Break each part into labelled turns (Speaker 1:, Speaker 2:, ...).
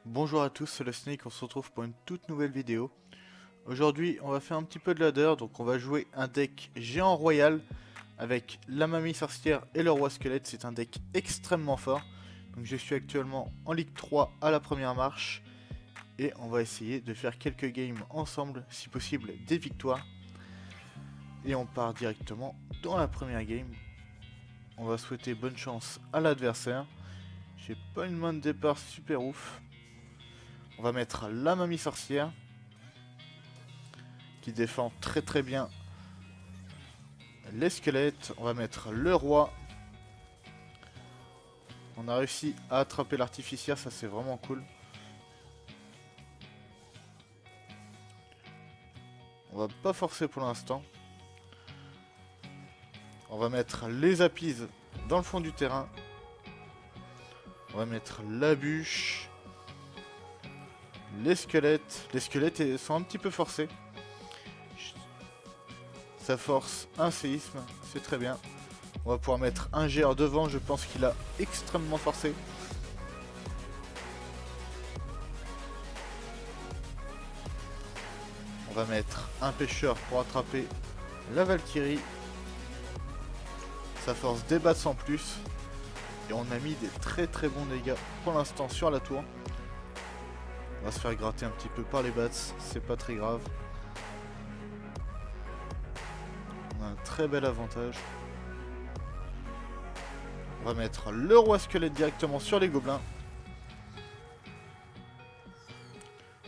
Speaker 1: Bonjour à tous, c'est le Snake, on se retrouve pour une toute nouvelle vidéo. Aujourd'hui, on va faire un petit peu de ladder, donc on va jouer un deck géant royal avec la mamie sorcière et le roi squelette. C'est un deck extrêmement fort. Donc je suis actuellement en Ligue 3 à la première marche et on va essayer de faire quelques games ensemble, si possible des victoires. Et on part directement dans la première game. On va souhaiter bonne chance à l'adversaire. J'ai pas une main de départ super ouf. On va mettre la mamie sorcière qui défend très bien les squelettes. On va mettre le roi. On a réussi à attraper l'artificière, ça c'est vraiment cool. On va pas forcer pour l'instant. On va mettre les appises dans le fond du terrain. On va mettre la bûche. Les squelettes. Les squelettes sont un petit peu forcés. Ça force un séisme, c'est très bien. On va pouvoir mettre un GR devant, je pense qu'il a extrêmement forcé. On va mettre un pêcheur pour attraper la Valkyrie. Ça force des bats sans plus. Et on a mis des très bons dégâts pour l'instant sur la tour. On va se faire gratter un petit peu par les bats, c'est pas très grave. On a un très bel avantage. On va mettre le roi squelette directement sur les gobelins.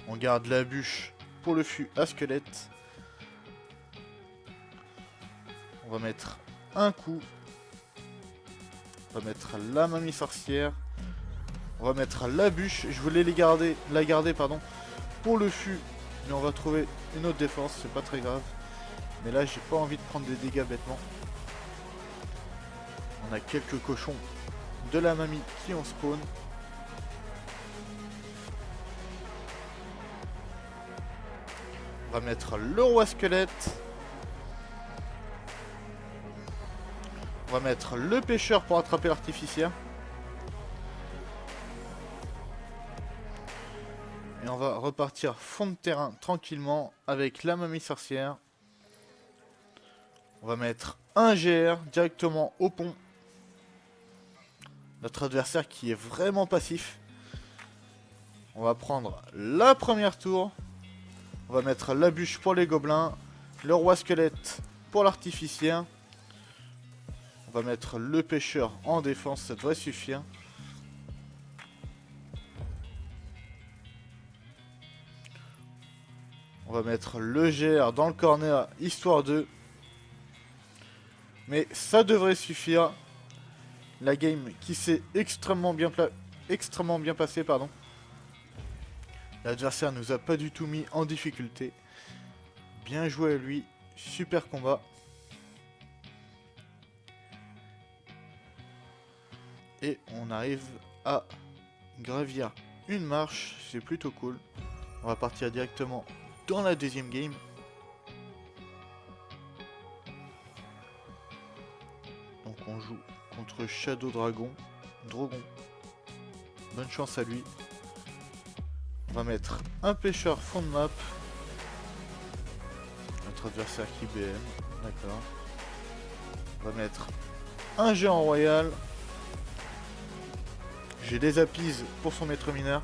Speaker 1: On garde la bûche pour le fût à squelette. On va mettre un coup. On va mettre la mamie sorcière. On va mettre la bûche. Je voulais la garder pour le fût. Mais on va trouver une autre défense, c'est pas très grave. Mais là, j'ai pas envie de prendre des dégâts bêtement. On a quelques cochons de la mamie qui ont spawn. On va mettre le roi squelette. On va mettre le pêcheur pour attraper l'artificière. Et on va repartir fond de terrain tranquillement avec la mamie sorcière. On va mettre un GR directement au pont. Notre adversaire qui est vraiment passif. On va prendre la première tour. On va mettre la bûche pour les gobelins. Le roi squelette pour l'artificière. On va mettre le pêcheur en défense, ça devrait suffire. On va mettre le GR dans le corner, histoire de... Mais ça devrait suffire. La game qui s'est extrêmement bien passée, pardon. L'adversaire nous a pas du tout mis en difficulté. Bien joué à lui, super combat. Et on arrive à gravir une marche, c'est plutôt cool. On va partir directement dans la deuxième game. Donc on joue contre Shadow Dragon. Bonne chance à lui. On va mettre un pêcheur fond de map. Notre adversaire qui BM. D'accord. On va mettre un géant royal. J'ai des appises pour son maître mineur.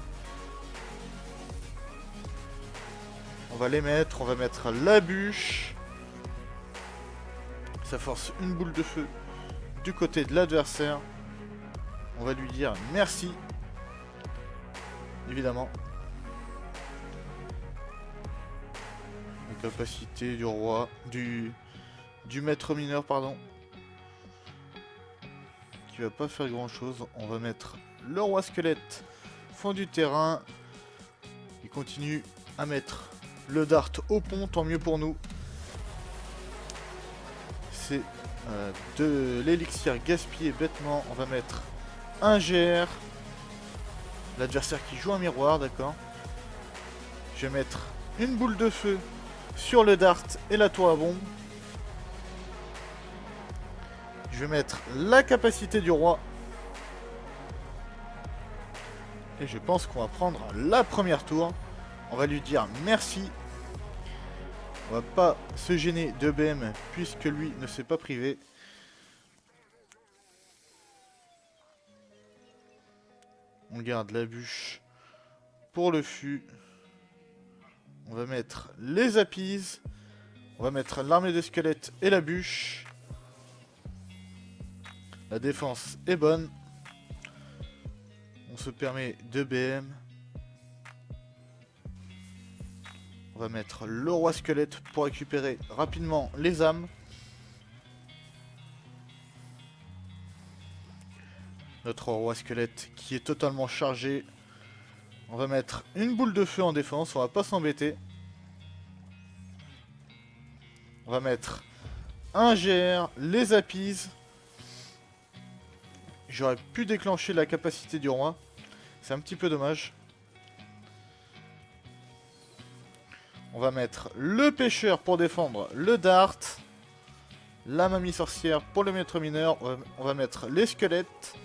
Speaker 1: On va les mettre. On va mettre la bûche. Ça force une boule de feu du côté de l'adversaire. On va lui dire merci. Évidemment. La capacité du roi, du maître mineur, pardon, qui va pas faire grand chose. On va mettre le roi squelette fond du terrain. Il continue à mettre le dart au pont, tant mieux pour nous. C'est de l'élixir gaspillé bêtement. On va mettre un GR. L'adversaire qui joue un miroir, d'accord. Je vais mettre une boule de feu sur le dart et la tour à bombe. Je vais mettre la capacité du roi. Et je pense qu'on va prendre la première tour. On va lui dire merci. On va pas se gêner de BM puisque lui ne s'est pas privé. On garde la bûche pour le fût. On va mettre les appises. On va mettre l'armée de squelettes et la bûche. La défense est bonne. On se permet de BM. On va mettre le roi squelette pour récupérer rapidement les âmes. Notre roi squelette qui est totalement chargé. On va mettre une boule de feu en défense, on va pas s'embêter. On va mettre un GR, les appises. J'aurais pu déclencher la capacité du roi. C'est un petit peu dommage. On va mettre le pêcheur pour défendre le dart. La mamie sorcière pour le maître mineur. On va mettre les squelettes.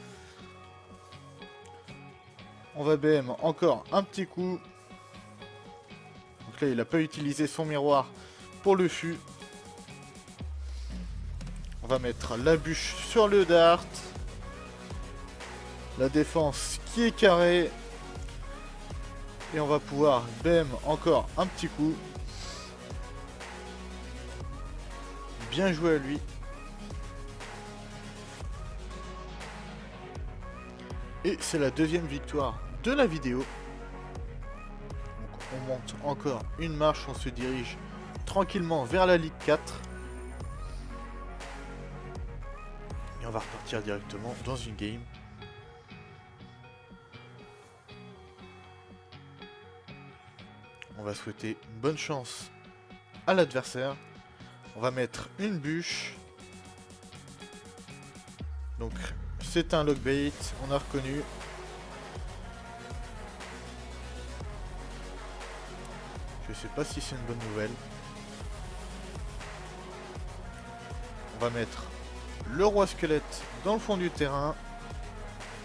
Speaker 1: On va BM encore un petit coup. Donc là, il n'a pas utilisé son miroir pour le fût. On va mettre la bûche sur le dart. La défense qui est carrée. Et on va pouvoir BM encore un petit coup. Bien joué à lui. Et c'est la deuxième victoire de la vidéo. Donc on monte encore une marche, on se dirige tranquillement vers la Ligue 4. Et on va repartir directement dans une game. On va souhaiter une bonne chance à l'adversaire. On va mettre une bûche. Donc c'est un lockbait, on a reconnu. Je sais pas si c'est une bonne nouvelle. On va mettre le roi squelette dans le fond du terrain.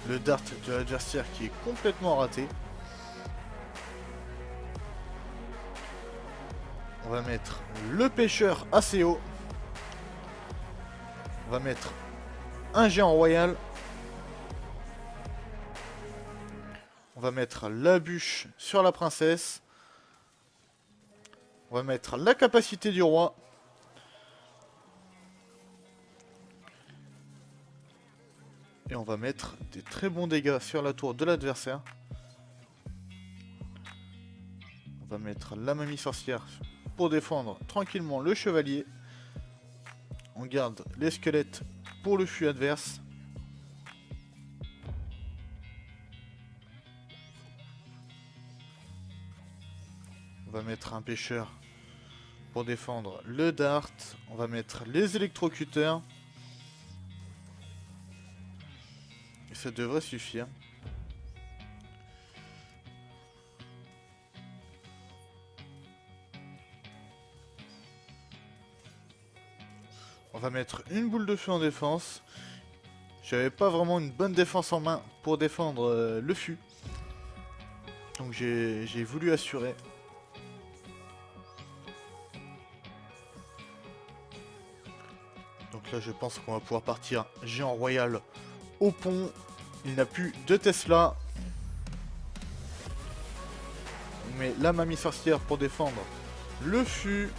Speaker 1: Le dart de l'adversaire qui est complètement raté. On va mettre le pêcheur assez haut. On va mettre un géant royal. On va mettre la bûche sur la princesse. On va mettre la capacité du roi. Et on va mettre des très bons dégâts sur la tour de l'adversaire. On va mettre la mamie sorcière pour défendre tranquillement le chevalier. On garde les squelettes pour le fût adverse. On va mettre un pêcheur pour défendre le dart. On va mettre les électrocuteurs. Et ça devrait suffire. On va mettre une boule de feu en défense. J'avais pas vraiment une bonne défense en main pour défendre le fût. Donc j'ai voulu assurer. Donc là je pense qu'on va pouvoir partir géant royal au pont. Il n'a plus de Tesla. On met la mamie sorcière pour défendre le fût.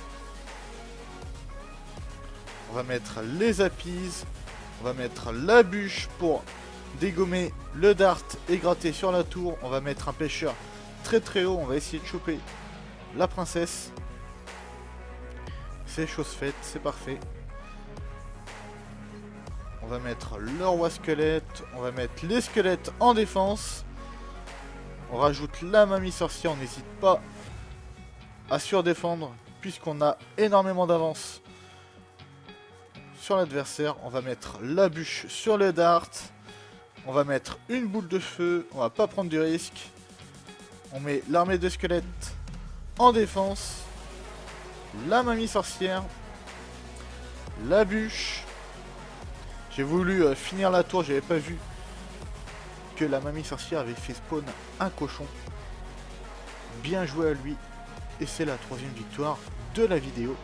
Speaker 1: On va mettre les appises. On va mettre la bûche pour dégommer le dart et gratter sur la tour. On va mettre un pêcheur très très haut. On va essayer de choper la princesse. C'est chose faite, c'est parfait. On va mettre le roi squelette. On va mettre les squelettes en défense. On rajoute la mamie sorcière. On n'hésite pas à surdéfendre puisqu'on a énormément d'avance sur l'adversaire. On va mettre la bûche sur le dart. On va mettre une boule de feu. On va pas prendre du risque. On met l'armée de squelettes en défense. La mamie sorcière. La bûche. J'ai voulu finir la tour, j'avais pas vu que la mamie sorcière avait fait spawn un cochon. Bien joué à lui. Et c'est la 3e victoire de la vidéo.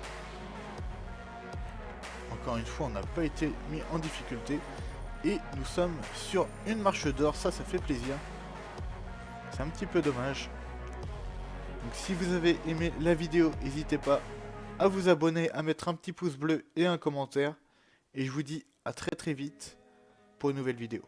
Speaker 1: Encore une fois, on n'a pas été mis en difficulté. Et nous sommes sur une marche d'or, ça fait plaisir. C'est un petit peu dommage. Donc si vous avez aimé la vidéo, n'hésitez pas à vous abonner, à mettre un petit pouce bleu et un commentaire. Et je vous dis à très vite pour une nouvelle vidéo.